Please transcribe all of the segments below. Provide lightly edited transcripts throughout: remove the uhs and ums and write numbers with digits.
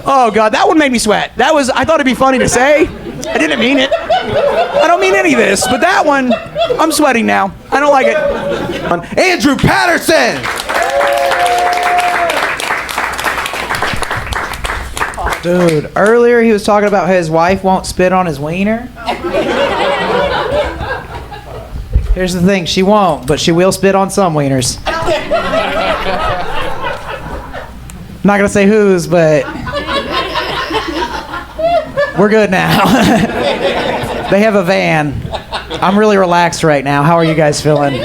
Oh God, that one made me sweat. I thought it'd be funny to say. I didn't mean it. I don't mean any of this, but that one, I'm sweating now. I don't like it. Andrew Patterson. Dude, earlier he was talking about how his wife won't spit on his wiener. Here's the thing, she won't, but she will spit on some wieners. I'm not gonna say whose, but we're good now. They have a van. I'm really relaxed right now. How are you guys feeling?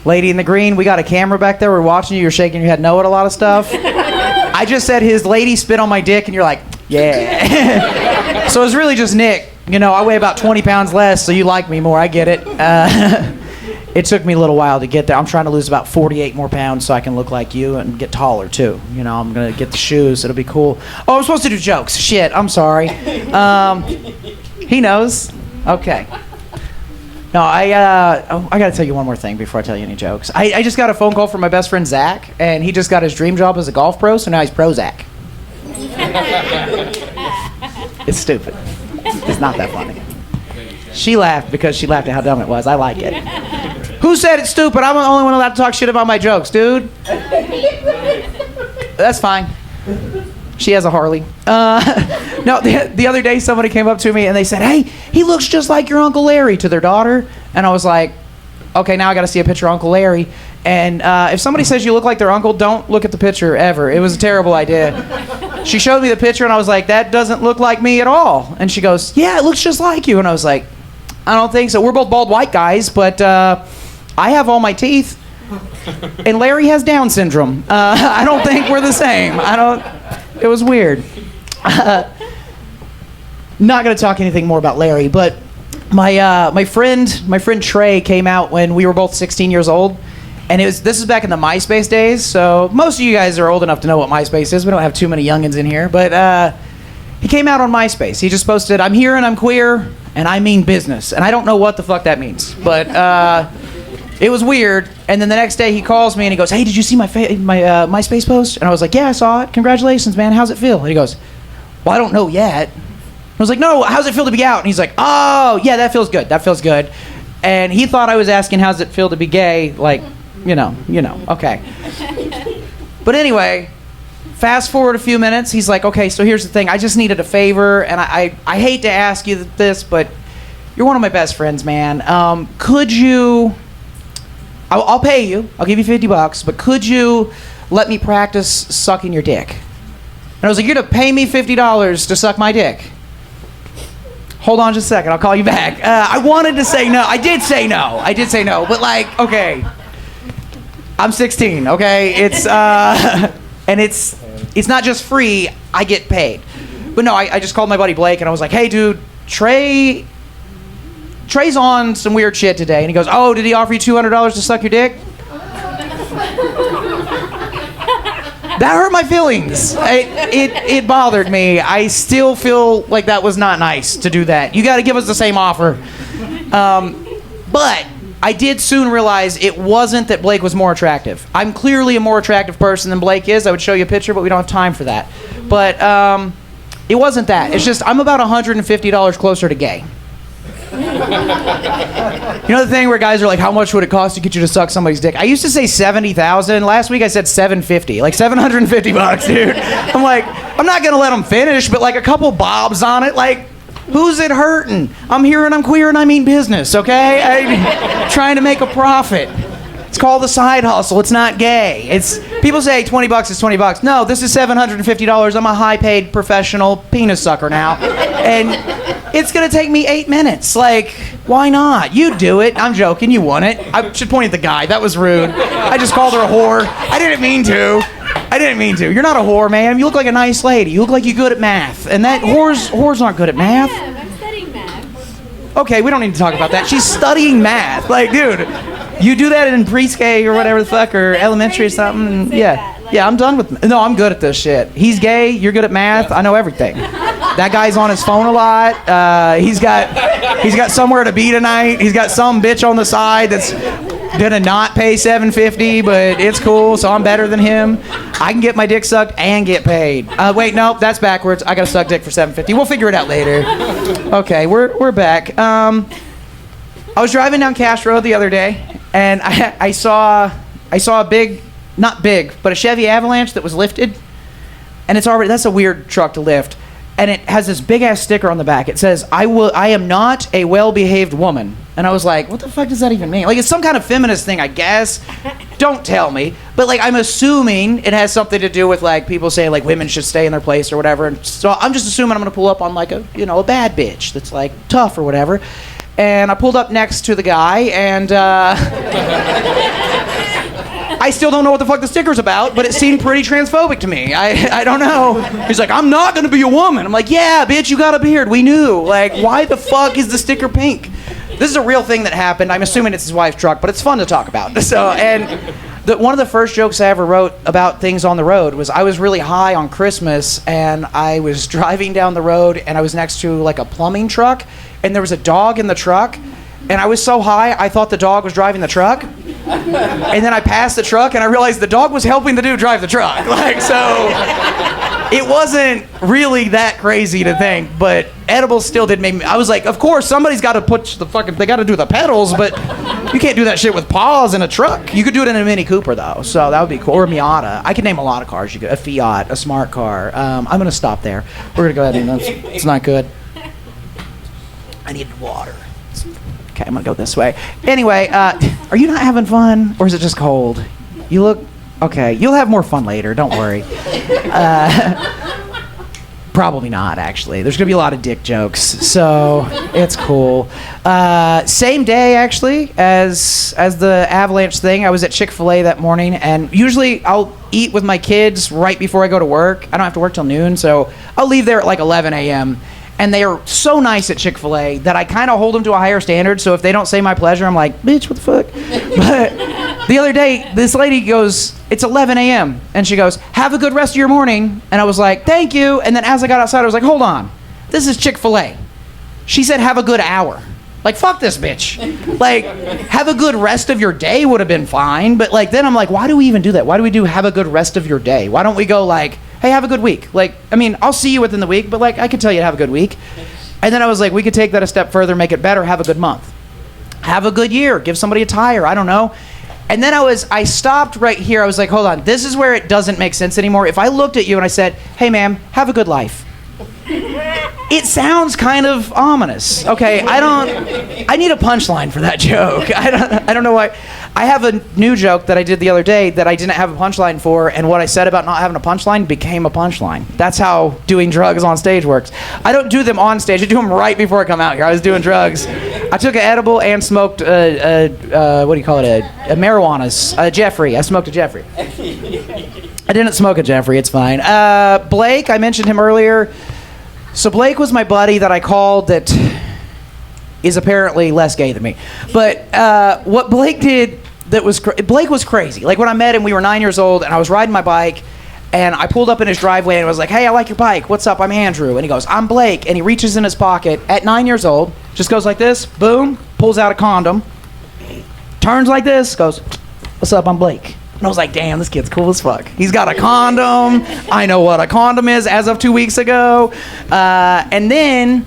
Lady in the green, we got a camera back there. We're watching you. You're shaking your head no at a lot of stuff. I just said his lady spit on my dick, and you're like, yeah. So it's really just Nick. You know, I weigh about 20 pounds less, so you like me more. I get it. It took me a little while to get there. I'm trying to lose about 48 more pounds so I can look like you and get taller, too. You know, I'm going to get the shoes. It'll be cool. Oh, I'm supposed to do jokes. Shit, I'm sorry. He knows. Okay. No, I got to tell you one more thing before I tell you any jokes. I just got a phone call from my best friend, Zach, and he just got his dream job as a golf pro, so now he's pro Zach. It's stupid. It's not that funny. She laughed because she laughed at how dumb it was. I like it. Who said it's stupid? I'm the only one allowed to talk shit about my jokes, dude. That's fine. She has a Harley. No, the other day somebody came up to me and they said, hey, he looks just like your Uncle Larry, to their daughter. And I was like, okay, now I got to see a picture of Uncle Larry. And if somebody says you look like their uncle, don't look at the picture ever. It was a terrible idea. She showed me the picture and I was like, that doesn't look like me at all. And she goes, yeah, it looks just like you. And I was like, I don't think so. We're both bald white guys, but I have all my teeth. And Larry has Down syndrome. I don't think we're the same. It was weird. Not going to talk anything more about Larry, but my friend Trey came out when we were both 16 years old, and this is back in the MySpace days. So most of you guys are old enough to know what MySpace is. We don't have too many youngins in here, but he came out on MySpace. He just posted, "I'm here and I'm queer and I mean business," and I don't know what the fuck that means, but it was weird. And then the next day he calls me and he goes, "Hey, did you see my MySpace post?" And I was like, "Yeah, I saw it. Congratulations, man. How's it feel?" And he goes, "Well, I don't know yet." I was like, "No, how's it feel to be out?" And he's like, "Oh, yeah, that feels good. That feels good." And he thought I was asking, "How's it feel to be gay?" Like, you know, okay. But anyway, fast forward a few minutes. He's like, "Okay, so here's the thing. I just needed a favor, and I hate to ask you this, but you're one of my best friends, man. Could you... I'll pay you. I'll give you $50, but could you let me practice sucking your dick?" And I was like, "You're gonna pay me $50 to suck my dick?" Hold on just a second. I'll call you back. I wanted to say no. I did say no. But like, okay, I'm 16. Okay, it's and it's not just free. I get paid. But no, I just called my buddy Blake and I was like, "Hey, dude, Trey's on some weird shit today." And he goes, "Oh, did he offer you $200 to suck your dick?" That hurt my feelings. It bothered me. I still feel like that was not nice to do that. You got to give us the same offer. But I did soon realize it wasn't that Blake was more attractive. I'm clearly a more attractive person than Blake is. I would show you a picture, but we don't have time for that. But it wasn't that. It's just I'm about $150 closer to gay. You know the thing where guys are like, "How much would it cost to get you to suck somebody's dick?" I used to say 70,000. Last week I said 750, like $750, dude. I'm like, I'm not gonna let them finish, but like a couple bobs on it, like, who's it hurting? I'm here and I'm queer and I mean business, okay? I'm trying to make a profit. It's called a side hustle. It's not gay. It's people say $20 is $20. No, this is $750. I'm a high-paid professional penis sucker now, and it's gonna take me 8 minutes. Like, why not? You do it. I'm joking. You want it. I should point at the guy. That was rude. I just called her a whore. I didn't mean to. You're not a whore, man. You look like a nice lady. You look like you're good at math, and that whores aren't good at math. Yeah, I'm studying math. Okay, we don't need to talk about that. She's studying math. Like, dude. You do that in pre-K or whatever the fuck, or elementary or something. Yeah, I'm done with. No, I'm good at this shit. He's gay. You're good at math. I know everything. That guy's on his phone a lot. He's got somewhere to be tonight. He's got some bitch on the side that's Gonna not pay $750, but it's cool, so I'm better than him. I can get my dick sucked and get paid. Wait, no, that's backwards. I gotta suck dick for $750. We'll figure it out later. Okay, we're back. I was driving down Cash Road the other day, and I saw a big, not big, but a Chevy Avalanche that was lifted, and that's a weird truck to lift. And it has this big ass sticker on the back. It says, I am not a well-behaved woman. And I was like, what the fuck does that even mean? Like, it's some kind of feminist thing, I guess. Don't tell me. But like, I'm assuming it has something to do with like people saying like women should stay in their place or whatever. And so I'm just assuming I'm gonna pull up on like a bad bitch that's like tough or whatever. And I pulled up next to the guy, and I still don't know what the fuck the sticker's about, but it seemed pretty transphobic to me. I don't know. He's like, I'm not gonna be a woman. I'm like, yeah, bitch, you got a beard. We knew. Like, why the fuck is the sticker pink? This is a real thing that happened. I'm assuming it's his wife's truck, but it's fun to talk about. So, and one of the first jokes I ever wrote about things on the road was I was really high on Christmas, and I was driving down the road, and I was next to like a plumbing truck, and there was a dog in the truck, and I was so high I thought the dog was driving the truck. And then I passed the truck, and I realized the dog was helping the dude drive the truck. Like, so it wasn't really that crazy to think, but edibles still did make me. I was like, of course, somebody's got to they got to do the pedals, but you can't do that shit with paws in a truck. You could do it in a Mini Cooper, though, so that would be cool. Or a Miata. I could name a lot of cars. You could, a Fiat, a smart car. I'm going to stop there. We're going to go ahead and it's not good. I need water. Okay, I'm gonna go this way. Anyway, are you not having fun, or is it just cold? You look okay. You'll have more fun later. Don't worry. Probably not, actually. There's gonna be a lot of dick jokes, so it's cool. Same day, actually, as the Avalanche thing. I was at Chick-fil-A that morning, and usually I'll eat with my kids right before I go to work. I don't have to work till noon, so I'll leave there at like 11 a.m. And they are so nice at Chick-fil-A that I kind of hold them to a higher standard. So if they don't say my pleasure, I'm like, bitch, what the fuck? But the other day, this lady goes, it's 11 a.m. And she goes, have a good rest of your morning. And I was like, thank you. And then as I got outside, I was like, hold on. This is Chick-fil-A. She said, have a good hour. Like, fuck this bitch. Like, have a good rest of your day would have been fine. But like, then I'm like, why do we even do that? Why do we do have a good rest of your day? Why don't we go like, hey, have a good week. Like, I mean, I'll see you within the week, but like, I could tell you to have a good week. And then I was like, we could take that a step further, make it better, have a good month. Have a good year, give somebody a tire, I don't know. And then I stopped right here. I was like, hold on, this is where it doesn't make sense anymore. If I looked at you and I said, hey ma'am, have a good life. It sounds kind of ominous. Okay, I need a punchline for that joke. I don't know why. I have a new joke that I did the other day that I didn't have a punchline for, and what I said about not having a punchline became a punchline. That's how doing drugs on stage works. I don't do them on stage. I do them right before I come out here. I was doing drugs. I took an edible and smoked what do you call it? A marijuana's. Jeffrey. I smoked a Jeffrey. I didn't smoke a Jeffrey. It's fine. Blake, I mentioned him earlier. So Blake was my buddy that I called that is apparently less gay than me. But what Blake did Blake was crazy. Like when I met him, we were 9 years old, and I was riding my bike, and I pulled up in his driveway and was like, hey, I like your bike. What's up? I'm Andrew. And he goes, I'm Blake. And he reaches in his pocket at 9 years old, just goes like this, boom, pulls out a condom, turns like this, goes, what's up? I'm Blake. And I was like, damn, this kid's cool as fuck. He's got a condom. I know what a condom is as of 2 weeks ago. And then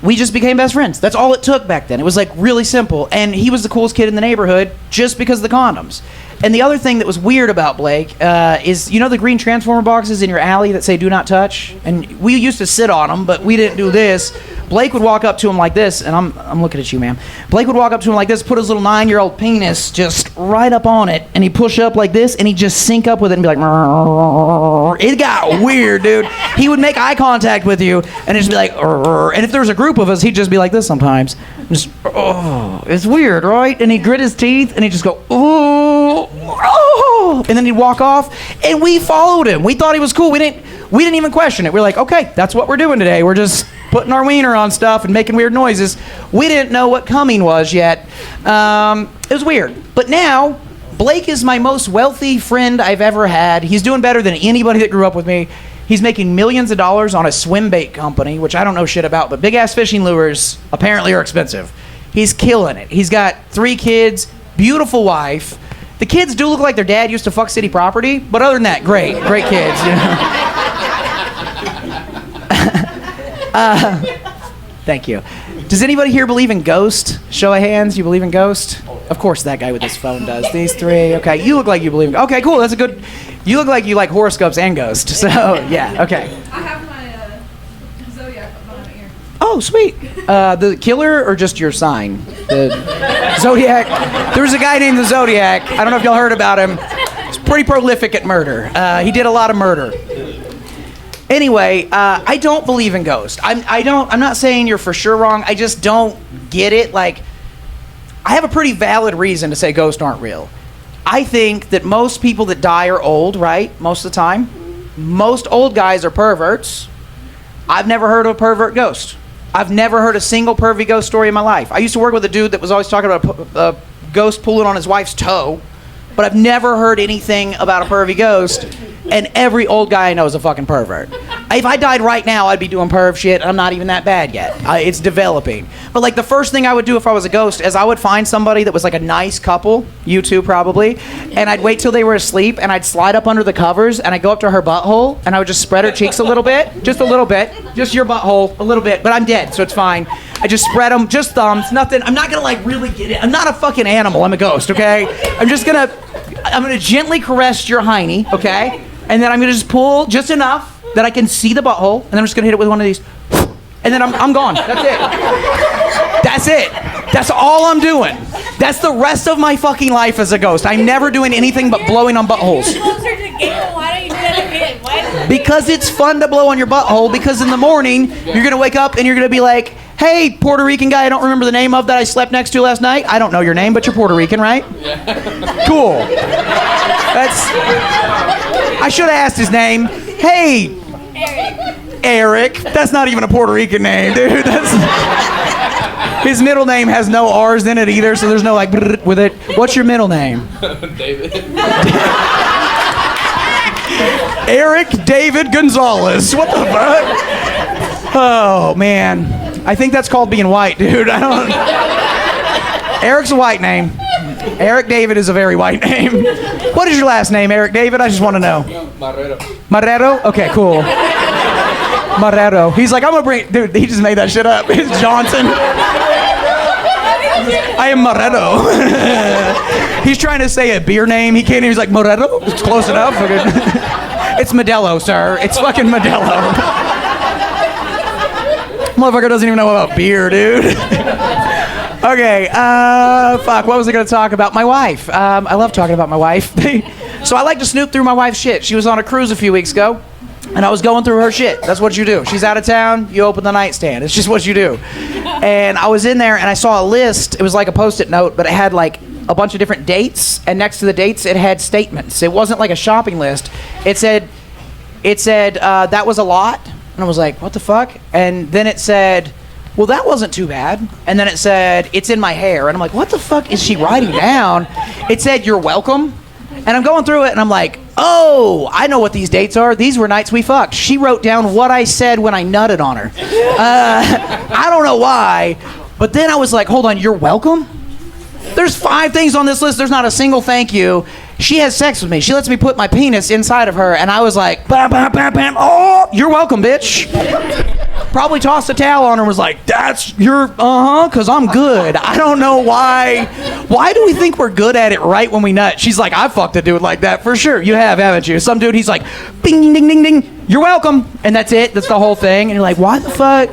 we just became best friends. That's all it took back then. It was like really simple. And he was the coolest kid in the neighborhood just because of the condoms. And the other thing that was weird about Blake is, you know the green Transformer boxes in your alley that say do not touch? And we used to sit on them, but we didn't do this. Blake would walk up to him like this, and I'm looking at you, ma'am. Blake would walk up to him like this, put his little 9-year-old penis just right up on it, and he'd push up like this, and he'd just sync up with it and be like, "Mrrr." It got weird, dude. He would make eye contact with you, and it'd just be like, "Rrr." And if there was a group of us, he'd just be like this sometimes. Just, oh, it's weird, right? And he'd grit his teeth, and he'd just go, oh, oh, and then he'd walk off, and we followed him. We thought he was cool. We didn't even question it. We're like, okay, that's what we're doing today. We're just putting our wiener on stuff and making weird noises. We didn't know what coming was yet. It was weird. But now, Blake is my most wealthy friend I've ever had. He's doing better than anybody that grew up with me. He's making millions of dollars on a swim bait company, which I don't know shit about, but big-ass fishing lures apparently are expensive. He's killing it. He's got 3 kids. beautiful wife. The kids do look like their dad used to fuck city property, but other than that, great kids. Thank you. Does anybody here believe in ghosts? Show of hands, you believe in ghosts? Of course that guy with his phone does. These three, okay. You look like you believe in okay, cool, that's a good, you look like you like horoscopes and ghosts, so yeah, okay. I have my zodiac on my ear. Oh, sweet. The killer or just your sign? The Zodiac. There's a guy named the Zodiac. I don't know if y'all heard about him. He's pretty prolific at murder. He did a lot of murder. Anyway, I don't believe in ghosts. I'm not saying you're for sure wrong. I just don't get it. Like, I have a pretty valid reason to say ghosts aren't real. I think that most people that die are old, right? Most of the time. Most old guys are perverts. I've never heard of a pervert ghost. I've never heard a single pervy ghost story in my life. I used to work with a dude that was always talking about a ghost pulling on his wife's toe, but I've never heard anything about a pervy ghost, and every old guy I know is a fucking pervert. If I died right now, I'd be doing perv shit. I'm not even that bad yet. It's developing. But like the first thing I would do if I was a ghost is I would find somebody that was like a nice couple, you two probably, and I'd wait till they were asleep and I'd slide up under the covers and I'd go up to her butthole and I would just spread her cheeks a little bit, just your butthole, a little bit, but I'm dead, so it's fine. I just spread them, just thumbs, nothing. I'm not gonna like really get it. I'm not a fucking animal, I'm a ghost, okay? I'm gonna gently caress your hiney, okay? And then I'm gonna just pull just enough that I can see the butthole, and then I'm just gonna hit it with one of these, and then I'm gone. That's it. That's it. That's all I'm doing. That's the rest of my fucking life as a ghost. I'm never doing anything but blowing on buttholes. Closer to the game, why don't you do that again? Why? Because it's fun to blow on your butthole, because in the morning, you're gonna wake up and you're gonna be like, hey, Puerto Rican guy I don't remember the name of that I slept next to last night. I don't know your name, but you're Puerto Rican, right? Yeah. Cool. I should have asked his name. Hey, Eric. That's not even a Puerto Rican name, dude. His middle name has no R's in it either, so there's no like with it. What's your middle name? David. Eric David Gonzalez. What the fuck? Oh man, I think that's called being white, dude. I don't. Eric's a white name. Eric David is a very white name. What is your last name, Eric David? I just want to know. Marrero. Marrero? Okay, cool. Marrero. He's like, I'm gonna bring. Dude, he just made that shit up. It's Johnson. I am Marrero. He's trying to say a beer name. He can't. He's like Marrero. It's close enough. It's Modelo, sir. It's fucking Modelo. Motherfucker doesn't even know about beer, dude. Okay, fuck, what was I gonna talk about? My wife. I love talking about my wife. So I like to snoop through my wife's shit. She was on a cruise a few weeks ago, and I was going through her shit. That's what you do. She's out of town, you open the nightstand. It's just what you do. And I was in there, and I saw a list. It was like a Post-it note, but it had like a bunch of different dates, and next to the dates, it had statements. It wasn't like a shopping list. It said, that was a lot. And I was like, what the fuck? And then it said, well, that wasn't too bad. And then it said, it's in my hair. And I'm like, what the fuck is she writing down? It said, you're welcome. And I'm going through it, and I'm like, oh, I know what these dates are. These were nights we fucked. She wrote down what I said when I nutted on her. I don't know why, but then I was like, hold on, you're welcome? There's 5 things on this list. There's not a single thank you. She has sex with me. She lets me put my penis inside of her, and I was like, bam, bam, bam, bam. Oh, you're welcome, bitch. Probably tossed a towel on her and was like, that's your, because I'm good. I don't know why. Why do we think we're good at it right when we nut? She's like, I fucked a dude like that for sure. You have, haven't you? Some dude, he's like, bing, ding, ding, ding, ding. You're welcome. And that's it. That's the whole thing. And you're like, why the fuck?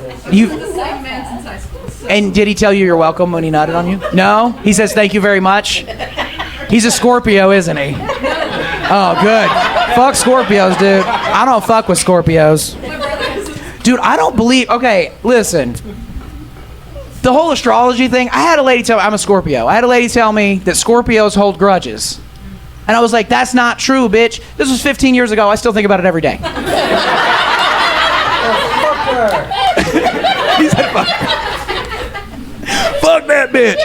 And did he tell you you're welcome when he nutted on you? No? He says, thank you very much. He's a Scorpio, isn't he? Oh, good. Fuck Scorpios, dude. I don't fuck with Scorpios. Dude, I don't believe... Okay, listen. The whole astrology thing, I had a lady tell me... I'm a Scorpio. I had a lady tell me that Scorpios hold grudges. And I was like, that's not true, bitch. This was 15 years ago. I still think about it every day. He said, fuck. Fuck that bitch.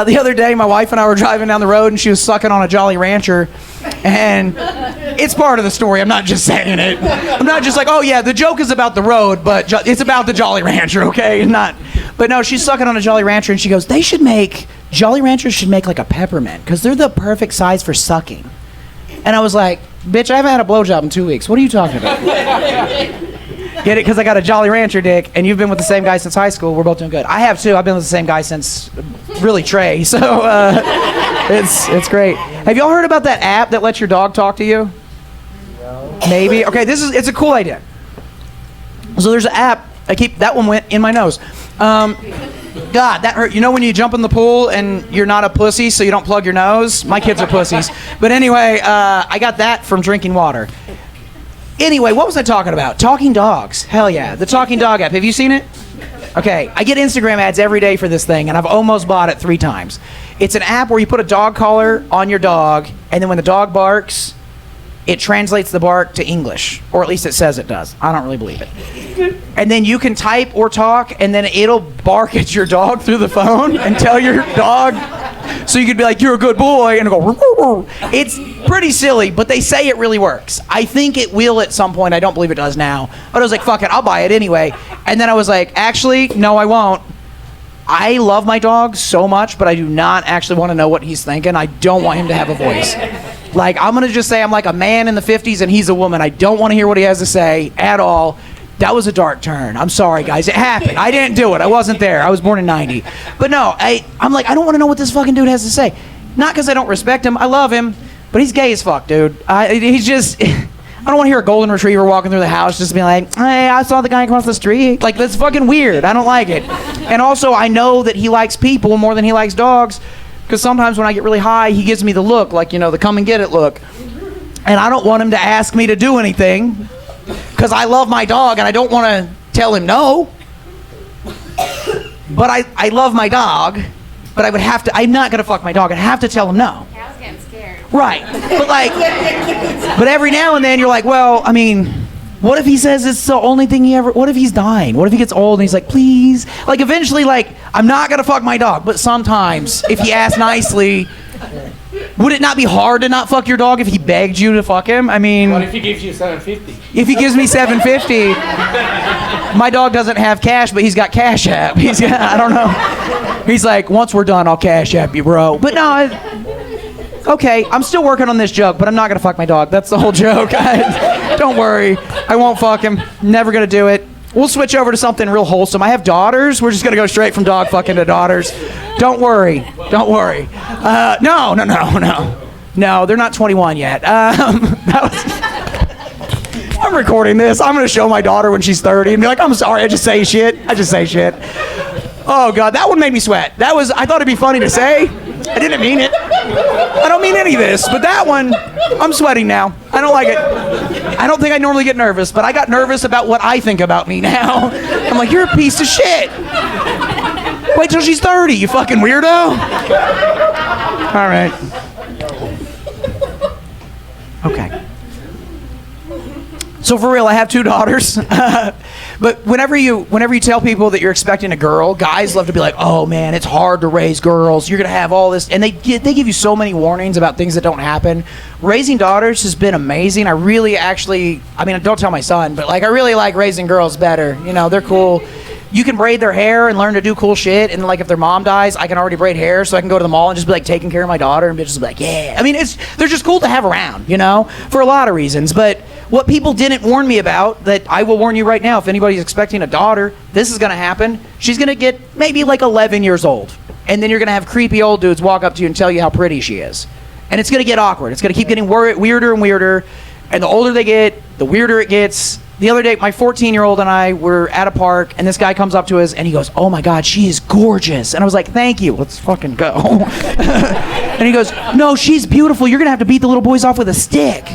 The other day, my wife and I were driving down the road, and she was sucking on a Jolly Rancher. And it's part of the story. I'm not just saying it. I'm not just like, oh yeah, the joke is about the road, but it's about the Jolly Rancher, okay? But no, she's sucking on a Jolly Rancher, and she goes, they should make Jolly Ranchers should make like a peppermint because they're the perfect size for sucking. And I was like, bitch, I haven't had a blowjob in 2 weeks. What are you talking about? Get it? Because I got a Jolly Rancher dick, and you've been with the same guy since high school. We're both doing good. I have too. I've been with the same guy since really Trey. So it's great. Have y'all heard about that app that lets your dog talk to you? No. Maybe. Okay, it's a cool idea. So there's an app. That one went in my nose. God, that hurt. You know when you jump in the pool and you're not a pussy, so you don't plug your nose? My kids are pussies. But anyway, I got that from drinking water. Anyway, what was I talking about? Talking dogs. Hell yeah. The Talking Dog app. Have you seen it? Okay. I get Instagram ads every day for this thing, and I've almost bought it 3 times. It's an app where you put a dog collar on your dog, and then when the dog barks, it translates the bark to English. Or at least it says it does. I don't really believe it. And then you can type or talk, and then it'll bark at your dog through the phone and tell your dog. So you could be like, you're a good boy, and it'll go, roo, roo. It's pretty silly, but they say it really works. I think it will at some point. I don't believe it does now. But I was like, fuck it, I'll buy it anyway. And then I was like, actually, no, I won't. I love my dog so much, but I do not actually want to know what he's thinking. I don't want him to have a voice. Like, I'm going to just say I'm like a man in the 50s and he's a woman. I don't want to hear what he has to say at all. That was a dark turn. I'm sorry, guys. It happened. I didn't do it. I wasn't there. I was born in 90. But no, I'm like, I don't want to know what this fucking dude has to say. Not because I don't respect him. I love him. But he's gay as fuck, dude. He's just... I don't want to hear a golden retriever walking through the house just being like, hey, I saw the guy across the street. Like, that's fucking weird. I don't like it. And also, I know that he likes people more than he likes dogs, because sometimes when I get really high, he gives me the look, like, you know, the come and get it look. And I don't want him to ask me to do anything, because I love my dog, and I don't want to tell him no. But I love my dog, but I would have to, I'm not going to fuck my dog. I'd have to tell him no. I was getting scared. Right. But like, but every now and then you're like, well, I mean, what if he says it's the only thing he ever, what if he's dying? What if he gets old and he's like, please? Like, eventually, like, I'm not going to fuck my dog, but sometimes, if he asks nicely, would it not be hard to not fuck your dog if he begged you to fuck him? I mean... What if he gives you $750? If he gives me $750, my dog doesn't have cash, but he's got Cash App. He's got, I don't know. He's like, once we're done, I'll Cash App you, bro. But no, okay, I'm still working on this joke, but I'm not going to fuck my dog. That's the whole joke. Don't worry. I won't fuck him. Never going to do it. We'll switch over to something real wholesome. I have daughters. We're just going to go straight from dog fucking to daughters. Don't worry. Don't worry. No, they're not 21 yet. I'm recording this. I'm going to show my daughter when she's 30 and be like, I'm sorry, I just say shit. Oh, God, that one made me sweat. I thought it'd be funny to say. I didn't mean it. I don't mean any of this, but that one, I'm sweating now. I don't like it. I don't think I normally get nervous, but I got nervous about what I think about me now. I'm like, you're a piece of shit. Wait till she's 30, you fucking weirdo. All right. Okay. So for real, I have 2 daughters. But whenever you tell people that you're expecting a girl, guys love to be like, oh man, it's hard to raise girls. You're going to have all this. And they give you so many warnings about things that don't happen. Raising daughters has been amazing. I really actually, I mean, don't tell my son, but like I really like raising girls better. You know, they're cool. You can braid their hair and learn to do cool shit. And like if their mom dies, I can already braid hair, so I can go to the mall and just be like taking care of my daughter and just be like, yeah. I mean, they're just cool to have around, you know, for a lot of reasons. But what people didn't warn me about, that I will warn you right now, if anybody's expecting a daughter, this is going to happen. She's going to get maybe like 11 years old. And then you're going to have creepy old dudes walk up to you and tell you how pretty she is. And it's going to get awkward. It's going to keep getting weirder and weirder. And the older they get, the weirder it gets. The other day, my 14-year-old and I were at a park, and this guy comes up to us, and he goes, oh my God, she is gorgeous. And I was like, thank you. Let's fucking go. And he goes, no, she's beautiful. You're going to have to beat the little boys off with a stick.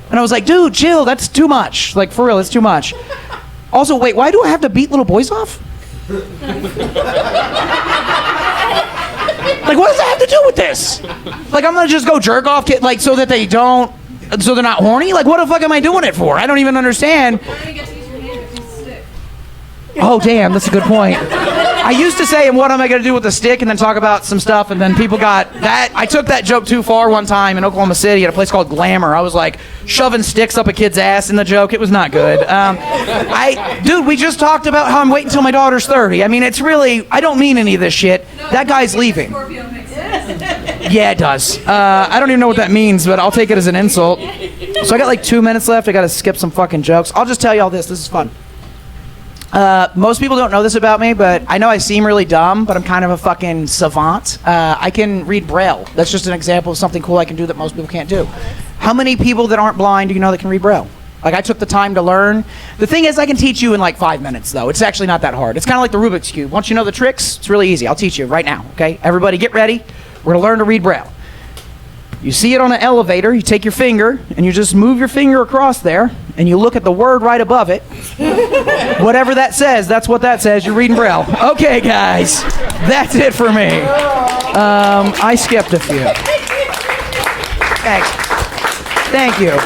And I was like, dude, chill. That's too much. Like, for real, it's too much. Also, wait, why do I have to beat little boys off? Like, what does that have to do with this? Like, I'm going to just go jerk off, like, so that they're not horny? Like, what the fuck am I doing it for? I don't even understand. Oh, damn, that's a good point. I used to say, and what am I going to do with the stick, and then talk about some stuff, and then people got that. I took that joke too far one time in Oklahoma City at a place called Glamour. I was like shoving sticks up a kid's ass in the joke. It was not good. Dude, we just talked about how I'm waiting until my daughter's 30. I mean, it's really, I don't mean any of this shit. That guy's leaving. Yeah, it does. I don't even know what that means, but I'll take it as an insult. So I got like 2 minutes left. I got to skip some fucking jokes. I'll just tell you all this. This is fun. Most people don't know this about me, but I know I seem really dumb, but I'm kind of a fucking savant. I can read Braille. That's just an example of something cool I can do that most people can't do. How many people that aren't blind do you know that can read Braille? Like, I took the time to learn. The thing is, I can teach you in like 5 minutes, though. It's actually not that hard. It's kind of like the Rubik's Cube. Once you know the tricks, it's really easy. I'll teach you right now, okay? Everybody get ready. We're going to learn to read Braille. You see it on an elevator, you take your finger, and you just move your finger across there, and you look at the word right above it. Whatever that says, that's what that says. You're reading Braille. Okay, guys. That's it for me. I skipped a few. Thanks. Thank you.